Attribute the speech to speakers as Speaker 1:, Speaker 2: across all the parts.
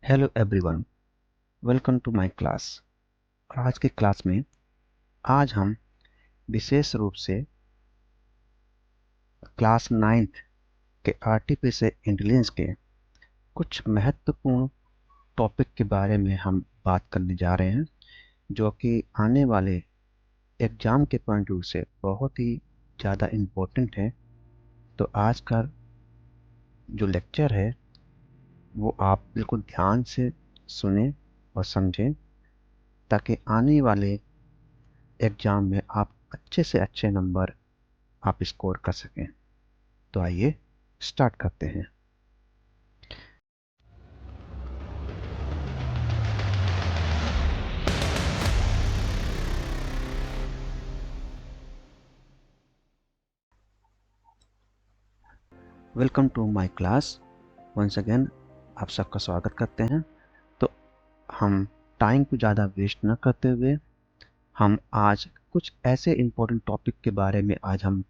Speaker 1: Hello everyone, welcome to my class. और आज की क्लास में आज हम विशेष रूप से क्लास 9th के आर्टिफिशियल इंटेलिजेंस के कुछ महत्वपूर्ण टॉपिक के बारे में हम बात करने जा रहे हैं, जो कि आने वाले एग्ज़ाम के पॉइंट ऑफ व्यू से बहुत ही ज़्यादा इम्पोर्टेंट है। तो आज का जो लेक्चर है वो आप बिल्कुल ध्यान से सुने और समझें, ताकि आने वाले एग्ज़ाम में आप अच्छे से अच्छे नंबर आप स्कोर कर सकें। तो आइए स्टार्ट करते हैं। Welcome to my class. Once again आप सबका स्वागत करते हैं। तो हम टाइम को ज़्यादा वेस्ट न करते हुए हम आज कुछ ऐसे इम्पोर्टेंट टॉपिक के बारे में आज हम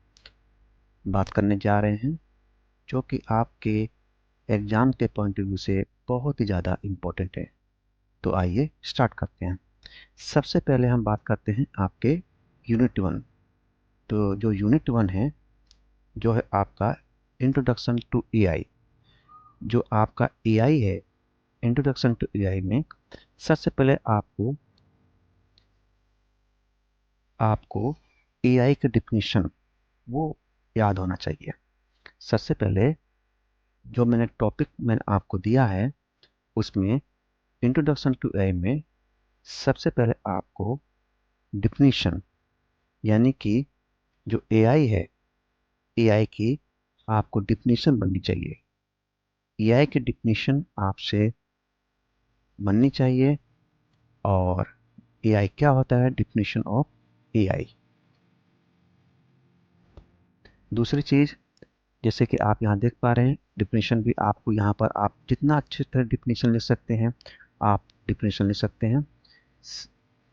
Speaker 1: बात करने जा रहे हैं, जो कि आपके एग्ज़ाम के पॉइंट ऑफ व्यू से बहुत ही ज़्यादा इम्पोर्टेंट है। तो आइए स्टार्ट करते हैं। सबसे पहले हम बात करते हैं आपके यूनिट 1। तो जो यूनिट 1 है, जो है आपका इंट्रोडक्शन टू एआई। जो आपका एआई है, इंट्रोडक्शन टू एआई में सबसे पहले आपको एआई का डिफिनीशन वो याद होना चाहिए। सबसे पहले जो मैंने आपको दिया है, उसमें इंट्रोडक्शन टू एआई में सबसे पहले आपको डिफिनीशन, यानी कि जो एआई है, एआई की आपको डिफिनीशन बननी चाहिए। एआई की डिफिनीशन आपसे बननी चाहिए। और एआई क्या होता है, डिफिनीशन ऑफ एआई। दूसरी चीज़, जैसे कि आप यहाँ देख पा रहे हैं, डिफिनीशन भी आपको यहाँ पर आप जितना अच्छी तरह डिफिनीशन लिख सकते हैं आप डिफिनीशन लिख सकते हैं।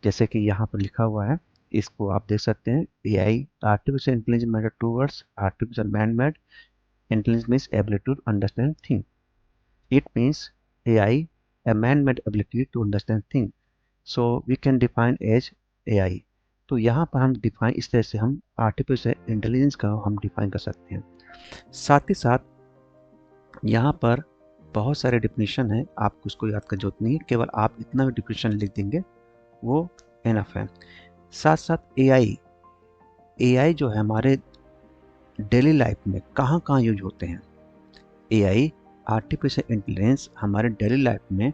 Speaker 1: जैसे कि यहाँ पर लिखा हुआ है, इसको आप देख सकते हैं। AI artificial intelligence method two words artificial man made intelligence means ability to understand thing. It means AI a man-made ability to understand things, so we can define as AI। तो यहाँ पर हम डिफाइन इस तरह से हम artificial intelligence का हम डिफाइन कर सकते हैं। साथ ही साथ यहाँ पर बहुत सारे डिफिनीशन है, आपको उसको याद का जरूरत नहीं है, केवल आप इतना भी डिफिनीशन लिख देंगे वो एनफ है। साथ साथ एआई जो है हमारे डेली लाइफ में कहाँ कहाँ यूज होते हैं। एआई आर्टिफिशियल इंटेलिजेंस हमारे डेली लाइफ में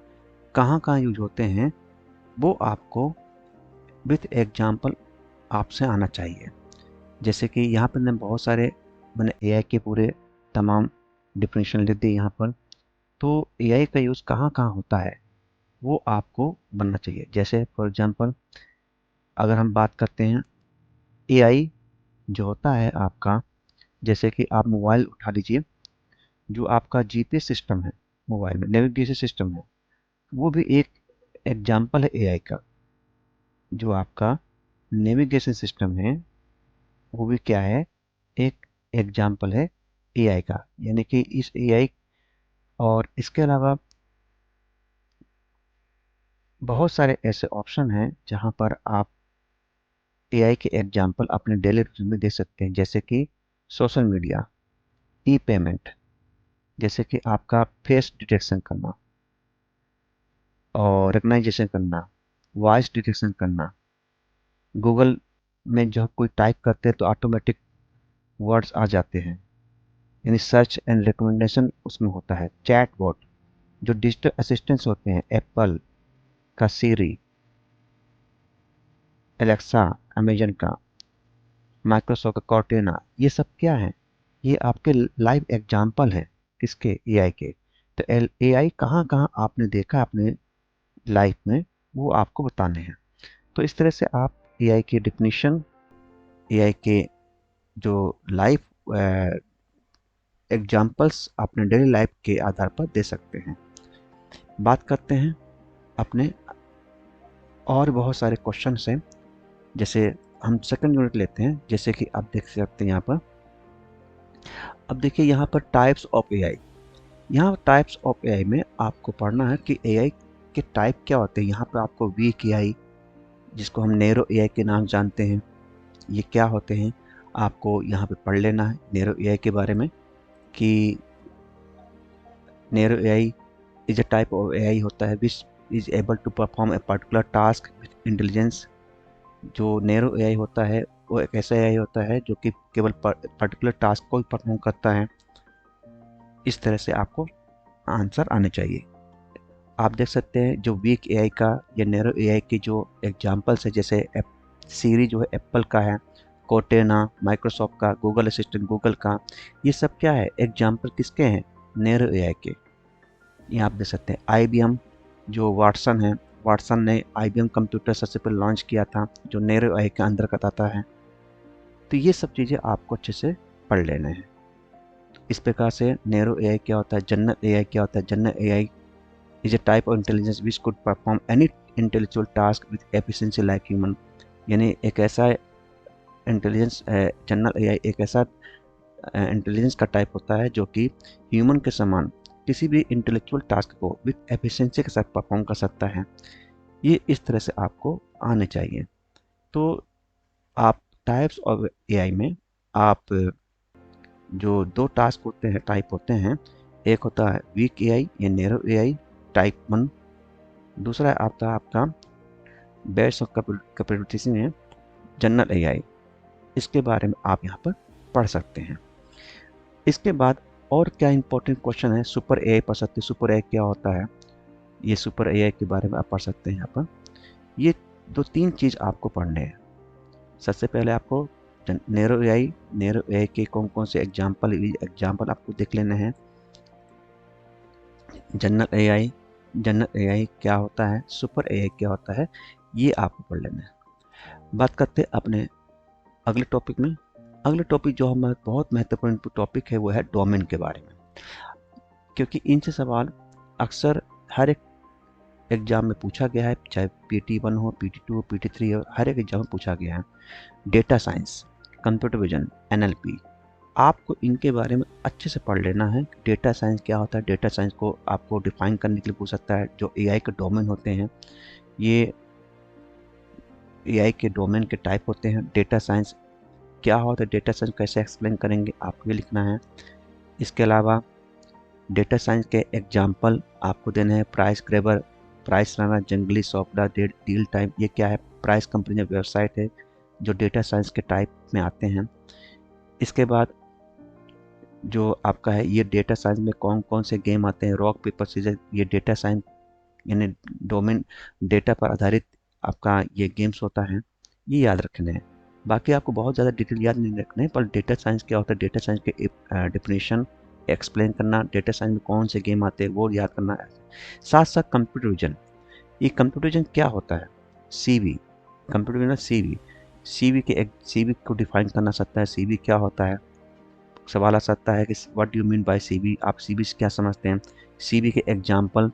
Speaker 1: कहाँ कहाँ यूज होते हैं, वो आपको विथ एग्जाम्पल आपसे आना चाहिए। जैसे कि यहाँ पर मैंने एआई के पूरे तमाम डिफिनीशन लिख दिए यहाँ पर। तो एआई का यूज़ कहाँ कहाँ होता है वो आपको बनना चाहिए। जैसे फॉर एग्जांपल अगर हम बात करते हैं, एआई जो होता है आपका, जैसे कि आप मोबाइल उठा लीजिए, जो आपका जीपीएस सिस्टम है, मोबाइल में नेविगेशन सिस्टम है, वो भी एक एग्जाम्पल है एआई का। जो आपका नेविगेशन सिस्टम है वो भी क्या है, एक एग्जाम्पल है एआई का। यानी कि इस एआई और इसके अलावा बहुत सारे ऐसे ऑप्शन हैं जहां पर आप एआई के एग्जाम्पल अपने डेली रूटीन में दे सकते हैं। जैसे कि सोशल मीडिया, ई पेमेंट, जैसे कि आपका फेस डिटेक्शन करना और रिकग्नाइजेशन करना, वॉइस डिटेक्शन करना। गूगल में जब कोई टाइप करते हैं तो ऑटोमेटिक वर्ड्स आ जाते हैं, यानी सर्च एंड रिकमेंडेशन उसमें होता है। चैट बॉट, जो डिजिटल असिस्टेंट्स होते हैं, एप्पल का सीरी, एलेक्सा अमेजन का, माइक्रोसॉफ्ट का कॉर्टेना, ये सब क्या है, ये आपके लाइव एग्जाम्पल हैं किसके, एआई के। तो एआई कहाँ कहाँ आपने देखा अपने लाइफ में, वो आपको बताने हैं। तो इस तरह से आप एआई की डिफिनीशन, एआई के जो लाइफ एग्जाम्पल्स अपने डेली लाइफ के आधार पर दे सकते हैं। बात करते हैं अपने और बहुत सारे क्वेश्चन हैं। जैसे हम सेकंड यूनिट लेते हैं, जैसे कि आप देख सकते हैं यहाँ पर। अब देखिए यहाँ पर टाइप्स ऑफ एआई। यहाँ टाइप्स ऑफ एआई में आपको पढ़ना है कि एआई के टाइप क्या होते हैं। यहाँ पर आपको वीक एआई, जिसको हम नैरो एआई के नाम जानते हैं, ये क्या होते हैं आपको यहाँ पे पढ़ लेना है नैरो एआई के बारे में। कि narrow AI is a type of AI होता है which is able to perform a particular task with intelligence. जो नैरो एआई होता है वो एक ऐसा एआई होता है जो कि केवल पर्टिकुलर टास्क को ही परफॉर्म करता है। इस तरह से आपको आंसर आने चाहिए। आप देख सकते हैं जो वीक एआई का या नैरो एआई के जो एग्जांपल्स है, जैसे सीरी जो है एप्पल का है, कोर्टेना माइक्रोसॉफ्ट का, गूगल असिस्टेंट गूगल का, ये सब क्या है एग्जांपल किसके हैं, नैरो एआई के। ये आप देख सकते हैं आईबीएम जो वाटसन है, वाटसन ने आईबीएम कंप्यूटर सबसे पहले लॉन्च किया था जो नैरो एआई के अंतर्गत आता है। तो ये सब चीज़ें आपको अच्छे से पढ़ लेने हैं। इस प्रकार से नैरो एआई क्या होता है, जनरल एआई क्या होता है। General AI is a type of intelligence which could perform any intellectual task with efficiency like human। यानी एक ऐसा इंटेलिजेंस, जनरल एआई एक ऐसा इंटेलिजेंस का टाइप होता है जो कि ह्यूमन के समान किसी भी इंटेलेक्चुअल टास्क को विथ एफिशिएंसी के साथ परफॉर्म कर सकता है। ये इस तरह से आपको आने चाहिए। तो आप टाइप्स ऑफ एआई में आप जो दो टास्क होते हैं, टाइप होते हैं, एक होता है वीक एआई या नैरो एआई टाइप 1, दूसरा आता है आपका बेस ऑफ कैपेबिलिटीज में जनरल एआई। इसके बारे में आप यहाँ पर पढ़ सकते हैं। इसके बाद और क्या इंपॉर्टेंट क्वेश्चन है, सुपर एआई पढ़ सकते हैं। सुपर एआई क्या होता है, ये सुपर एआई के बारे में आप पढ़ सकते हैं। यहाँ पर ये दो तीन चीज़ आपको पढ़ने हैं। सबसे पहले आपको नैरो एआई के कौन कौन से एग्जाम्पल आपको देख लेने हैं। जनरल एआई क्या होता है, सुपर एआई क्या होता है, ये आपको पढ़ लेना है। बात करते हैं अपने अगले टॉपिक में। अगले टॉपिक जो हमारा बहुत महत्वपूर्ण टॉपिक है वो है डोमेन के बारे में, क्योंकि इनसे सवाल अक्सर हर एक एग्जाम में पूछा गया है, चाहे PT1 हो, PT2 हो, PT3 हो, हर एक एग्जाम में पूछा गया है। Data science, computer vision, NLP, आपको इनके बारे में अच्छे से पढ़ लेना है। डेटा साइंस क्या होता है, डेटा साइंस को आपको डिफाइन करने के लिए पूछ सकता है। जो एआई के डोमेन होते हैं, ये एआई के डोमेन के टाइप होते हैं। डेटा साइंस क्या होता है, डेटा साइंस कैसे एक्सप्लेन करेंगे, आपको ये लिखना है। इसके अलावा डेटा साइंस के एग्जाम्पल आपको देने हैं। प्राइस ग्रेबर, प्राइस रनर, जंगली सॉफ्टवेयर, डील टाइम, ये क्या है, प्राइस कंपनी वेबसाइट है जो डेटा साइंस के टाइप में आते हैं। इसके बाद जो आपका है ये डेटा साइंस में कौन कौन से गेम आते हैं, रॉक पेपर सीजर, ये डेटा साइंस यानी डोमेन डेटा पर आधारित आपका ये गेम्स होता है, ये याद रखने हैं। बाकी आपको बहुत ज़्यादा डिटेल याद नहीं रखने हैं, पर डेटा साइंस क्या होता है, डेटा साइंस के डिफिनेशन एक्सप्लेन करना, डेटा साइंस में कौन से गेम आते हैं वो याद करना है। साथ साथ कंप्यूटर विजन, ये कंप्यूटर विजन क्या होता है, CV, computer vision CV, CV को डिफाइन करना सकता है। CV क्या होता है, सवाल आ सकता है कि what do you mean by CV, आप CV से क्या समझते हैं। CV के एग्जाम्पल,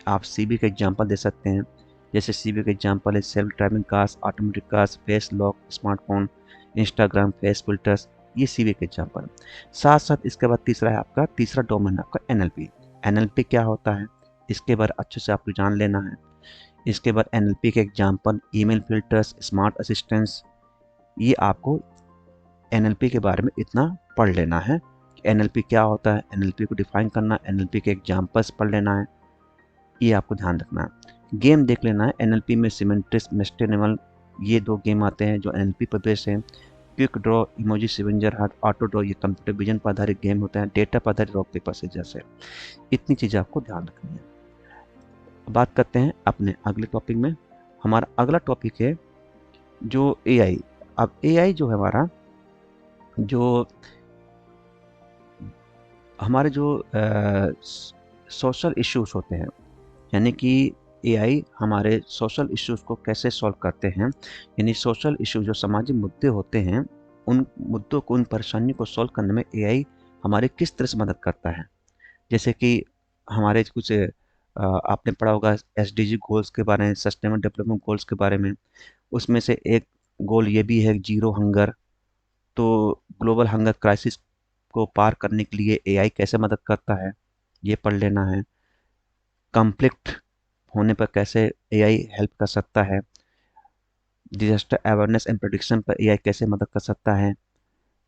Speaker 1: आप CV के एग्जाम्पल दे सकते हैं। जैसे CV के एग्जाम्पल है self driving cars, automatic cars, face lock smartphone, Instagram, face filters, ये CV के एग्जाम्पल। साथ साथ इसके बाद तीसरा है आपका, तीसरा डोमेन आपका NLP। NLP क्या होता है, इसके बारे अच्छे से आपको जान लेना है। इसके बाद NLP के example email filters, smart assistants, ये आपको NLP के बारे में इतना पढ़ लेना है। NLP क्या होता है, NLP को डिफाइन करना, NLP के एग्जाम्पल्स पढ़ लेना है, ये आपको ध्यान रखना है। गेम देख लेना है, NLP में सिमेंट्रिस, मेस्टेनेवल, ये दो गेम आते हैं जो NLP पर बेस्ड है। Quick draw, emoji scavenger hunt, auto draw, ये कंप्यूटर विजन पर आधारित गेम होते हैं। डेटा पर आधारित रॉक पेपर सीजर से, इतनी चीज़ें आपको ध्यान रखनी है। बात करते हैं अपने अगले टॉपिक में। हमारा अगला टॉपिक है जो AI। अब AI जो है हमारा, जो हमारे जो सोशल इश्यूज होते हैं, यानी कि AI हमारे सोशल इश्यूज को कैसे सॉल्व करते हैं, यानी सोशल इश्यू जो सामाजिक मुद्दे होते हैं, उन मुद्दों को, उन परेशानियों को सॉल्व करने में AI हमारे किस तरह से मदद करता है। जैसे कि हमारे कुछ आपने पढ़ा होगा SDG गोल्स के बारे में, सस्टेनेबल डेवलपमेंट गोल्स के बारे में। उसमें से एक गोल ये भी है जीरो हंगर। तो ग्लोबल हंगर क्राइसिस को पार करने के लिए AI कैसे मदद करता है, ये पढ़ लेना है। कॉन्फ्लिक्ट होने पर कैसे एआई हेल्प कर सकता है। डिजास्टर अवेयरनेस एंड प्रेडिक्शन पर एआई कैसे मदद कर सकता है।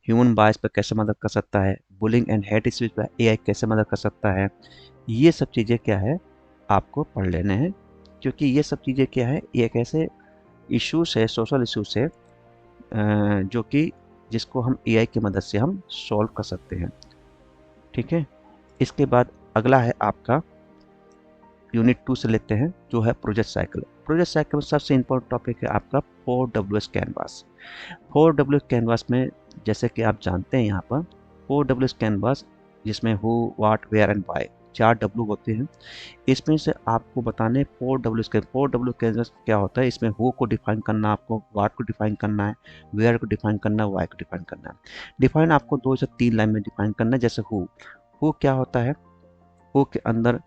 Speaker 1: ह्यूमन बायस पर कैसे मदद कर सकता है। बुलिंग एंड हेट स्पीच पर एआई कैसे मदद कर सकता है। ये सब चीज़ें क्या है आपको पढ़ लेने हैं, क्योंकि ये सब चीज़ें क्या है, ये एक ऐसे इश्यूज है, सोशल इश्यूज है जो कि जिसको हम एआई की मदद से हम सॉल्व कर सकते हैं। ठीक है। इसके बाद अगला है आपका यूनिट 2 से लेते हैं, जो है प्रोजेक्ट साइकिल। प्रोजेक्ट साइकिल में सबसे इंपॉर्टेंट टॉपिक है आपका 4WS कैनवास। 4WS कैनवास में जैसे कि आप जानते हैं यहाँ पर 4WS कैनवास, जिसमें who, what, where and why 4W होते हैं। इसमें से आपको बताने 4W कैनवास क्या होता है। इसमें हु को डिफाइन करना, आपको व्हाट को डिफाइन करना है, वेयर को डिफाइन करना है, वाई को डिफाइन करना है। डिफाइन आपको 2 से 3 लाइन में डिफाइन करना है। जैसे हु क्या होता है, हु के अंदर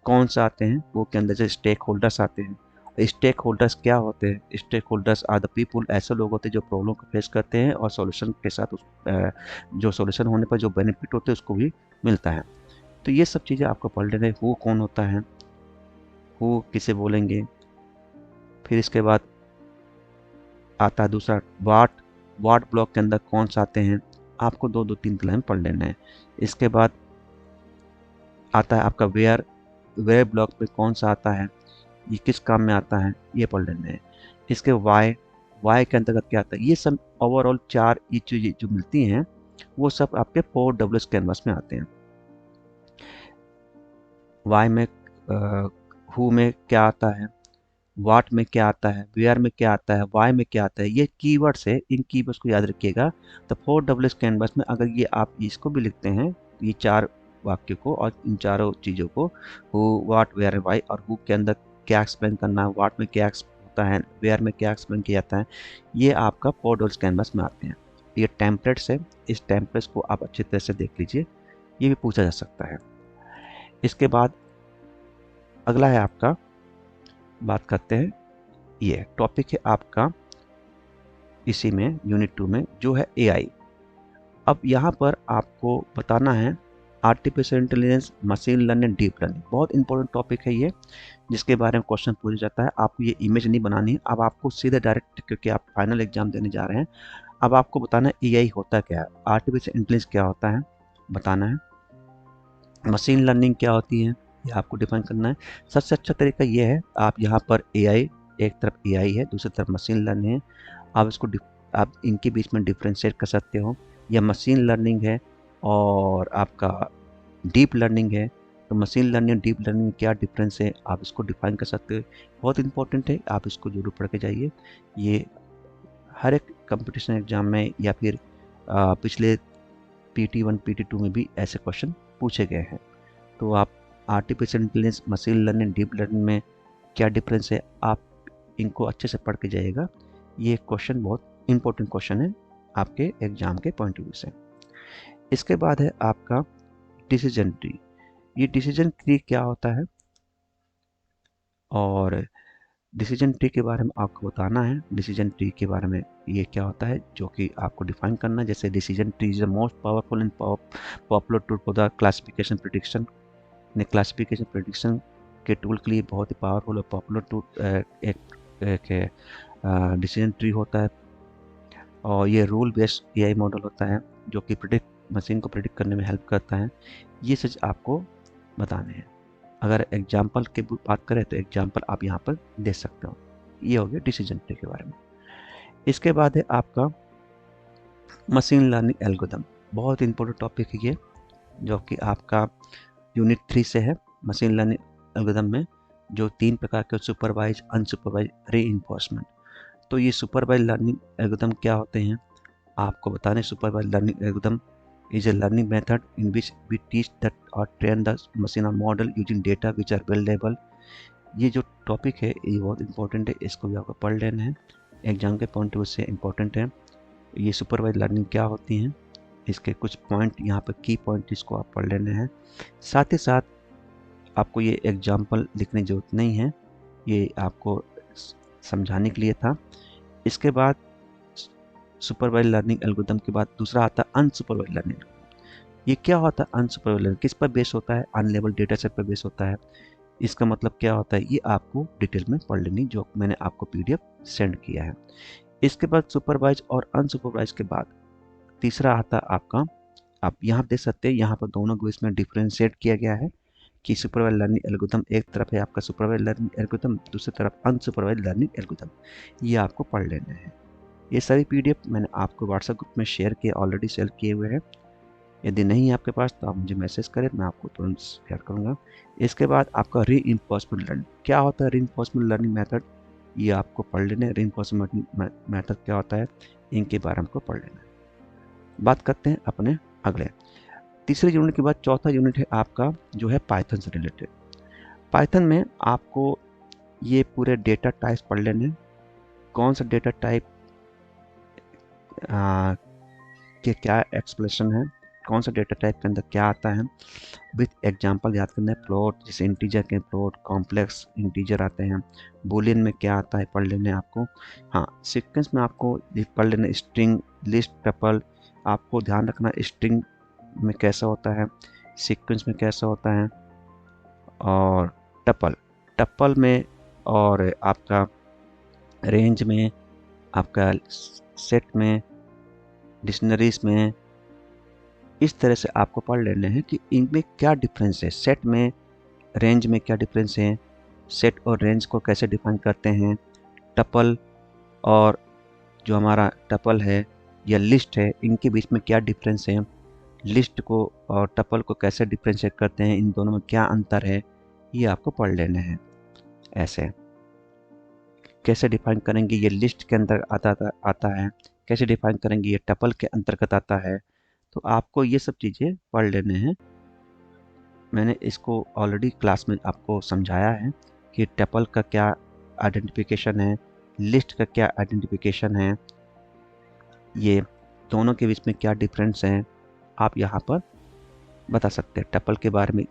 Speaker 1: कौन सा आते हैं, हु के अंदर जैसे स्टेक होल्डर्स आते हैं। स्टेक होल्डर्स क्या होते हैं, stakeholders are the people, ऐसे लोग होते हैं जो प्रॉब्लम को फेस करते हैं और सॉल्यूशन के साथ जो सॉल्यूशन होने पर जो बेनिफिट होते हैं उसको भी मिलता है। तो ये सब चीज़ें आपको पढ़ लेना है। हु कौन होता है, हु किसे बोलेंगे। फिर इसके बाद आता है दूसरा वाट। वाट ब्लॉक के अंदर कौन सा आते हैं, आपको 2-2 3 लाइन पढ़ लेना है। इसके बाद आता है आपका वेयर। वेयर ब्लॉक में कौन सा आता है, ये किस काम में आता है, ये पढ़ लेना है। इसके वाई, वाई के अंतर्गत क्या आता है, ये सब ओवरऑल 4 ये चीज़ें जो मिलती हैं वो सब आपके 4WS कैनवास में आते हैं। वाई में हु में क्या आता है, वाट में क्या आता है, वेयर में क्या आता है, वाई में क्या आता है, ये कीवर्ड्स है। इन कीवर्ड्स को याद रखिएगा। तो 4WS कैनवास में अगर ये आप इसको भी लिखते हैं, ये 4 वाक्य को और इन चारों चीज़ों को, हु, वाट, वेयर, वाई, और हु के अंदर क्या एक्सप्लेन करना है, वाट में क्या होता है, वेयर में क्या एक्सप्लेन किया जाता है, ये आपका 4WS कैनवास में आते हैं। ये टेम्पलेट्स है, इस टेम्पलेट्स को आप अच्छी तरह से देख लीजिए, ये भी पूछा जा सकता है। इसके बाद अगला है आपका, बात करते हैं, ये टॉपिक है आपका इसी में यूनिट 2 में, जो है एआई। अब यहाँ पर आपको बताना है artificial intelligence, machine learning, deep learning. बहुत इंपॉर्टेंट टॉपिक है ये, जिसके बारे में क्वेश्चन पूछा जाता है। आपको ये इमेज नहीं बनानी है, अब आपको सीधे डायरेक्ट, क्योंकि आप फाइनल एग्जाम देने जा रहे हैं, अब आपको बताना है एआई होता क्या है, आर्टिफिशियल इंटेलिजेंस क्या होता है बताना है, मशीन लर्निंग क्या होती है ये आपको डिफाइन करना है। सबसे अच्छा तरीका ये है, आप यहाँ पर एआई, एक तरफ एआई है, दूसरी तरफ मशीन लर्निंग है, आप इसको आप इनके बीच में डिफ्रेंशिएट कर सकते हो। या मशीन लर्निंग है और आपका डीप लर्निंग है, तो मशीन लर्निंग और डीप लर्निंग में क्या डिफरेंस है आप इसको डिफाइन कर सकते हो। बहुत इंपॉर्टेंट है, आप इसको जरूर पढ़ के जाइए। ये हर एक कंपटीशन एग्जाम में या फिर पिछले PT1 PT2 में भी ऐसे क्वेश्चन पूछे गए हैं। तो आप artificial intelligence, machine learning, deep learning में क्या डिफरेंस है, आप इनको अच्छे से पढ़ के जाइएगा। ये क्वेश्चन बहुत इंपॉर्टेंट क्वेश्चन है आपके एग्जाम के पॉइंट ऑफ व्यू से। इसके बाद है आपका डिसीजन ट्री। ये डिसीजन ट्री क्या होता है और डिसीजन ट्री के बारे में आपको बताना है। डिसीजन ट्री के बारे में ये क्या होता है जो कि आपको डिफाइन करना है। जैसे decision tree is the most powerful and popular tool for the classification prediction. ने क्लासिफिकेशन प्रेडिक्शन के टूल के लिए बहुत ही पावरफुल और पॉपुलर टूल एक डिसीजन ट्री होता है। और ये रूल बेस्ड एआई मॉडल होता है जो कि मशीन को प्रेडिक्ट करने में हेल्प करता है। ये चीज़ आपको बताने हैं। अगर एग्जाम्पल की बात करें तो एग्जाम्पल आप यहाँ पर दे सकते हो। ये हो गया डिसीजन ट्री के बारे में। इसके बाद है आपका मशीन लर्निंग एल्गोरिथम। बहुत इंपॉर्टेंट टॉपिक है ये, जो कि आपका यूनिट 3 से है। मशीन लर्निंग एल्गोरिथम में जो 3 प्रकार के सुपरवाइज, अनसुपरवाइज, रीइंफोर्समेंट। तो ये सुपरवाइज लर्निंग एल्गोरिथम क्या होते हैं आपको बताने। Supervise learning algorithm is a learning method in which we teach that or train the machine or model using data which are available। ये जो टॉपिक है ये बहुत इंपॉर्टेंट है, इसको भी आपको पढ़ लेना है, एग्जाम के पॉइंट ऑफ व्यू से इम्पोर्टेंट है। ये सुपरवाइज लर्निंग क्या होती हैं, इसके कुछ पॉइंट यहाँ पर की पॉइंट इसको आप पढ़ लेने हैं। साथ ही साथ आपको ये एग्जाम्पल लिखने की जरूरत नहीं है, ये आपको समझाने के लिए था। इसके बाद सुपरवाइज लर्निंग एल्गोरिथम के बाद दूसरा आता है अनसुपरवाइज लर्निंग। ये क्या होता है अनसुपरवाइज्ड लर्निंग, किस पर बेस होता है, अनलेबल डेटा सेट पर बेस होता है। इसका मतलब क्या होता है ये आपको डिटेल में पढ़ लेनी, जो मैंने आपको पीडीएफ सेंड किया है। इसके बाद सुपरवाइज और अनसुपरवाइज के बाद तीसरा आता है आपका, आप यहाँ देख सकते हैं यहाँ पर दोनों को इसमें डिफ्रेंशिएट किया गया है कि सुपरवाइज लर्निंग एल्गोरिथम एक तरफ है आपका सुपरवाइज लर्निंग एल्गोरिथम, दूसरी तरफ अनसुपरवाइज लर्निंग एल्गोरिथम। ये आपको पढ़ लेने हैं। ये सारी पीडीएफ मैंने आपको व्हाट्सएप ग्रुप में शेयर किए, ऑलरेडी शेयर किए हुए हैं। यदि नहीं है आपके पास तो आप मुझे मैसेज करें, मैं आपको तुरंत शेयर करूँगा। इसके बाद आपका रीइंफोर्समेंट लर्निंग, क्या होता है रीइंफोर्समेंट लर्निंग मेथड, ये आपको पढ़ लेना है। रीइंफोर्समेंट मेथड क्या होता है, इनके बारे में आपको पढ़ लेना है। बात करते हैं अपने अगले तीसरे यूनिट के बाद चौथा यूनिट है आपका जो है पाइथन से रिलेटेड। पाइथन में आपको ये पूरे डेटा टाइप्स पढ़ लेने हैं, कौन सा डेटा टाइप के क्या एक्सप्रेशन है, कौन सा डेटा टाइप के अंदर क्या आता है, विथ एग्जांपल याद करना है। फ्लोट जैसे इंटीजर के फ्लोट, कॉम्प्लेक्स इंटीजर आते हैं, बूलियन में क्या आता है पढ़ लेने आपको। हाँ, सीक्वेंस में आपको पढ़ लेना स्ट्रिंग, लिस्ट, टपल। आपको ध्यान रखना स्ट्रिंग में कैसा होता है, सीक्वेंस में कैसा होता है, और टपल, टपल में, और आपका रेंज में, आपका सेट में, डिक्शनरीज में। इस तरह से आपको पढ़ लेने हैं कि इनमें क्या डिफरेंस है, सेट में रेंज में क्या डिफरेंस है, सेट और रेंज को कैसे डिफाइन करते हैं, टपल और जो हमारा टपल है या लिस्ट है इनके बीच में क्या डिफरेंस है, लिस्ट को और टपल को कैसे डिफरेंशिएट करते हैं, इन दोनों में क्या अंतर है, ये आपको पढ़ लेने हैं। ऐसे कैसे डिफाइन करेंगे ये लिस्ट के अंदर आता है, कैसे डिफाइन करेंगे ये टपल के अंतर्गत आता है। तो आपको ये सब चीज़ें पढ़ लेने हैं। मैंने इसको ऑलरेडी क्लास में आपको समझाया है कि टपल का क्या आइडेंटिफिकेशन है, लिस्ट का क्या आइडेंटिफिकेशन है, ये दोनों के बीच में क्या डिफरेंस है, आप यहाँ पर बता सकते हैं। टपल के बारे में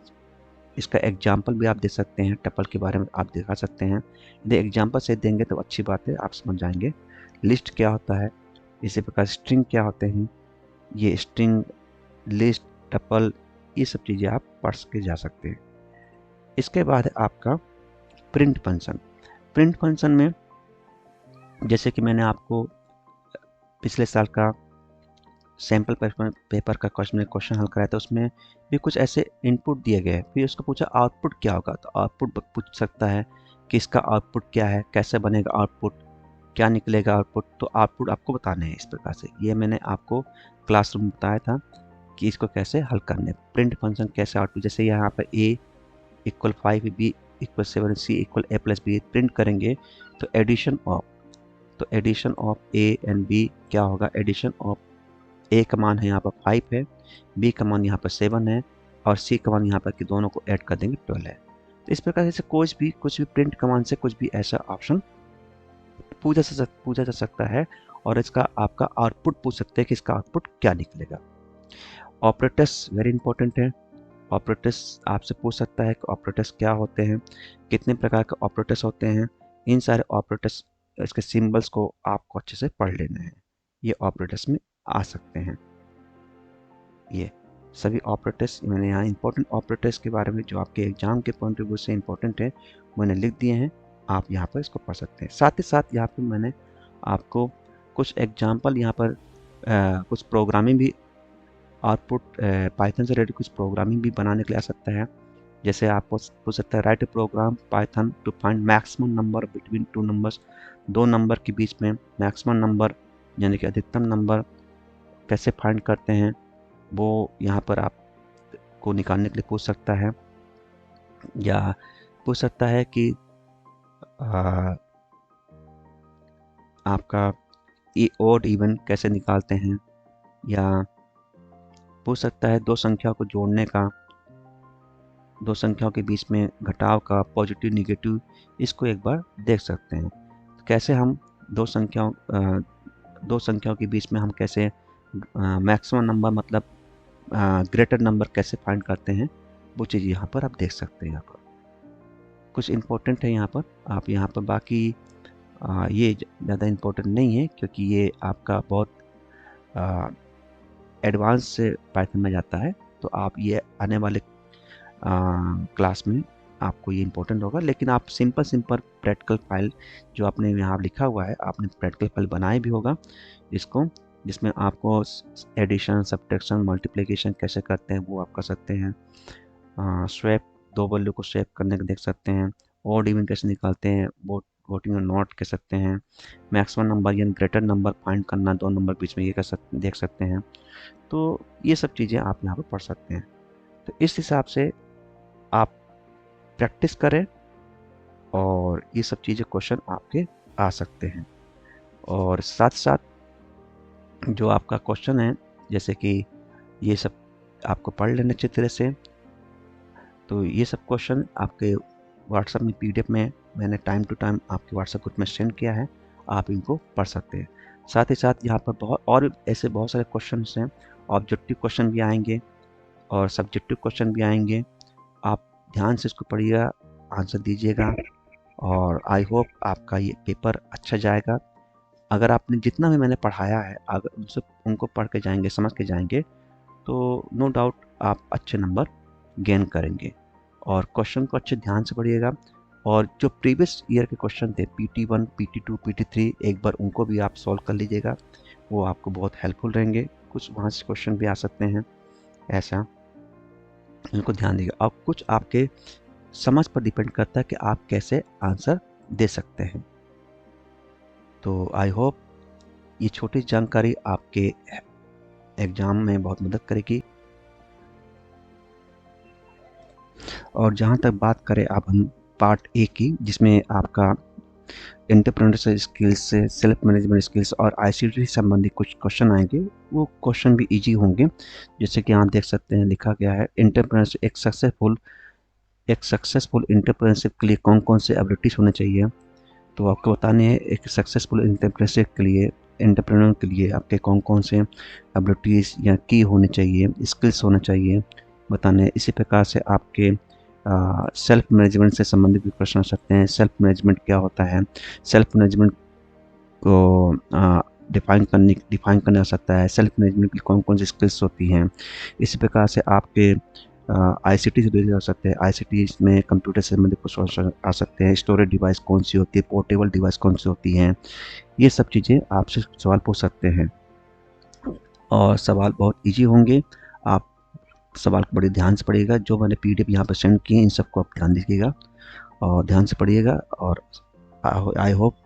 Speaker 1: इसका एग्जाम्पल भी आप दे सकते हैं, टपल के बारे में आप दिखा सकते हैं। यदि एग्जाम्पल से देंगे तो अच्छी बात है, आप समझ जाएंगे लिस्ट क्या होता है। इसी प्रकार स्ट्रिंग क्या होते हैं, ये स्ट्रिंग, लिस्ट, टपल, ये सब चीज़ें आप पढ़ के जा सकते हैं। इसके बाद है आपका प्रिंट फंक्शन। प्रिंट फंक्शन में जैसे कि मैंने आपको पिछले साल का सैम्पल पेपर का क्वेश्चन हल कराया था, उसमें भी कुछ ऐसे इनपुट दिए गए, फिर उसको पूछा आउटपुट क्या होगा, तो आउटपुट पूछ सकता है कि इसका आउटपुट क्या है, कैसे बनेगा आउटपुट, क्या निकलेगा आउटपुट। तो आउटपुट आपको बताने हैं इस प्रकार से। ये मैंने आपको क्लासरूम में बताया था कि इसको कैसे हल करने, प्रिंट फंक्शन कैसे आउटपुट, जैसे यहाँ पर a = 5, b = 7, c = a+b print करेंगे तो addition of a and b क्या होगा, एडिशन ऑफ a का मान है यहाँ पर 5 है, b का मान यहाँ पर 7 है, और c का मान यहाँ पर कि दोनों को ऐड कर देंगे 12 है। तो इस प्रकार से कुछ भी प्रिंट कमांड से कुछ भी ऐसा ऑप्शन पूछा जा सकता है, और इसका आपका आउटपुट पूछ सकते हैं कि इसका आउटपुट क्या निकलेगा। ऑपरेटर्स वेरी इंपॉर्टेंट है। ऑपरेटर्स आपसे पूछ सकता है कि ऑपरेटर्स क्या होते हैं, कितने प्रकार के ऑपरेटर्स होते हैं। इन सारे ऑपरेटर्स, इसके सिंबल्स को आपको अच्छे से पढ़ लेना है, ये ऑपरेटर्स में आ सकते हैं। ये सभी ऑपरेटर्स मैंने यहाँ इंपॉर्टेंट ऑपरेटर्स के बारे में जो आपके एग्जाम के पॉइंट ऑफ व्यू से इंपॉर्टेंट है मैंने लिख दिए हैं, आप यहाँ पर इसको पढ़ सकते हैं। साथ ही साथ यहाँ पर मैंने आपको कुछ एग्जाम्पल यहाँ पर कुछ प्रोग्रामिंग भी आउटपुट पाइथन से रिलेटेड कुछ प्रोग्रामिंग भी बनाने के लिए आ सकता है। जैसे आपको पूछ सकता है write a program Python to find maximum number between two numbers, दो नंबर के बीच में मैक्सिमम नंबर यानी कि अधिकतम नंबर कैसे फाइंड करते हैं, वो यहाँ पर आपको निकालने के लिए पूछ सकता है। या पूछ सकता है कि आपका ये ओड इवन कैसे निकालते हैं, या पूछ सकता है दो संख्याओं को जोड़ने का, दो संख्याओं के बीच में घटाव का, पॉजिटिव निगेटिव, इसको एक बार देख सकते हैं। कैसे हम दो संख्याओं के बीच में हम कैसे मैक्सिमम नंबर मतलब ग्रेटर नंबर कैसे फाइंड करते हैं, वो चीज़ यहाँ पर आप देख सकते हैं। यहाँ पर कुछ इम्पोर्टेंट है यहाँ पर, आप यहाँ पर बाकी ये ज़्यादा इम्पोर्टेंट नहीं है क्योंकि ये आपका बहुत एडवांस से पाइथन में जाता है, तो आप ये आने वाले क्लास में आपको ये इम्पोर्टेंट होगा। लेकिन आप सिंपल प्रैक्टिकल फाइल जो आपने यहाँ लिखा हुआ है, आपने प्रैक्टिकल फाइल बनाया भी होगा इसको, जिसमें आपको एडिशन, सब्ट्रैक्शन, मल्टीप्लिकेशन कैसे करते हैं वो आप कर सकते हैं। स्वैप, दो वैल्यू को स्वैप करने के देख सकते हैं। ऑड इवन कैसे निकालते हैं, वोटिंग और नॉट कह सकते हैं। मैक्सिमम नंबर यानी ग्रेटर नंबर फाइंड करना दो नंबर बीच में, ये देख सकते हैं। तो ये सब चीज़ें आप यहाँ पर पढ़ सकते हैं। तो इस हिसाब से आप प्रैक्टिस करें और ये सब चीज़ें क्वेश्चन आपके आ सकते हैं। और साथ साथ जो आपका क्वेश्चन है, जैसे कि ये सब आपको पढ़ लेना अच्छी तरह से। तो ये सब क्वेश्चन आपके व्हाट्सएप में PDF में मैंने टाइम टू टाइम आपके व्हाट्सएप ग्रुप में सेंड किया है, आप इनको पढ़ सकते हैं। साथ ही साथ यहाँ पर और ऐसे बहुत सारे क्वेश्चन हैं। ऑब्जेक्टिव क्वेश्चन भी आएंगे और सब्जेक्टिव क्वेश्चन भी आएंगे। आप ध्यान से इसको पढ़िएगा, आंसर दीजिएगा और आई होप आपका ये पेपर अच्छा जाएगा। अगर आपने जितना भी मैंने पढ़ाया है, अगर उनको पढ़ के जाएंगे, समझ के जाएंगे, तो नो डाउट आप अच्छे नंबर गेन करेंगे। और क्वेश्चन को अच्छे ध्यान से पढ़िएगा और जो प्रीवियस ईयर के क्वेश्चन थे PT1, PT2, PT3, एक बार उनको भी आप सॉल्व कर लीजिएगा, वो आपको बहुत हेल्पफुल रहेंगे। कुछ वहाँ से क्वेश्चन भी आ सकते हैं, ऐसा इनको ध्यान दीजिएगा। और कुछ आपके समझ पर डिपेंड करता है कि आप कैसे आंसर दे सकते हैं। तो आई होप ये छोटी जानकारी आपके एग्ज़ाम में बहुत मदद करेगी। और जहाँ तक बात करें अब हम पार्ट ए की, जिसमें आपका एंटरप्रेन्योरशिप स्किल्स से सेल्फ मैनेजमेंट स्किल्स और ICT से संबंधित कुछ क्वेश्चन आएंगे। वो क्वेश्चन भी इजी होंगे। जैसे कि आप देख सकते हैं लिखा गया है, एंटरप्रेन्योरशिप एक सक्सेसफुल एंटरप्रेन्योरशिप के लिए कौन कौन से एबिलिटीज़ होने चाहिए। तो आपको बताने हैं एक सक्सेसफुल एंटरप्रेन्योरशिप के लिए, एंटरप्रेन्योर के लिए आपके कौन कौन से एबिलिटीज़ या की होने चाहिए, स्किल्स होने चाहिए बताने। इसी प्रकार से आपके सेल्फ मैनेजमेंट से संबंधित भी प्रश्न हो सकते हैं। सेल्फ मैनेजमेंट क्या होता है, सेल्फ मैनेजमेंट को डिफाइन करना हो सकता है। सेल्फ मैनेजमेंट की कौन कौन सी स्किल्स होती हैं। इसी प्रकार से आपके ICT से रिलेटेड हो सकते हैं। ICT में कंप्यूटर से संबंधित कुछ आ सकते हैं। स्टोरेज डिवाइस कौन सी होती है, पोर्टेबल डिवाइस कौन सी होती हैं, ये सब चीज़ें आपसे सवाल पूछ सकते हैं। और सवाल बहुत ईजी होंगे। आप सवाल को बड़े ध्यान से पढ़िएगा। जो मैंने PDF यहाँ पर सेंड किए, इन सबको आप ध्यान दीजिएगा और ध्यान से पढ़िएगा। और आई होप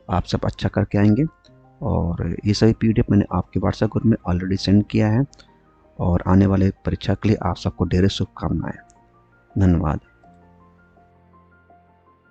Speaker 1: आप सब अच्छा करके आएंगे। और ये सभी PDF मैंने आपके व्हाट्सएप ग्रुप में ऑलरेडी सेंड किया है। और आने वाले परीक्षा के लिए आप सबको ढेर शुभकामनाएं। धन्यवाद।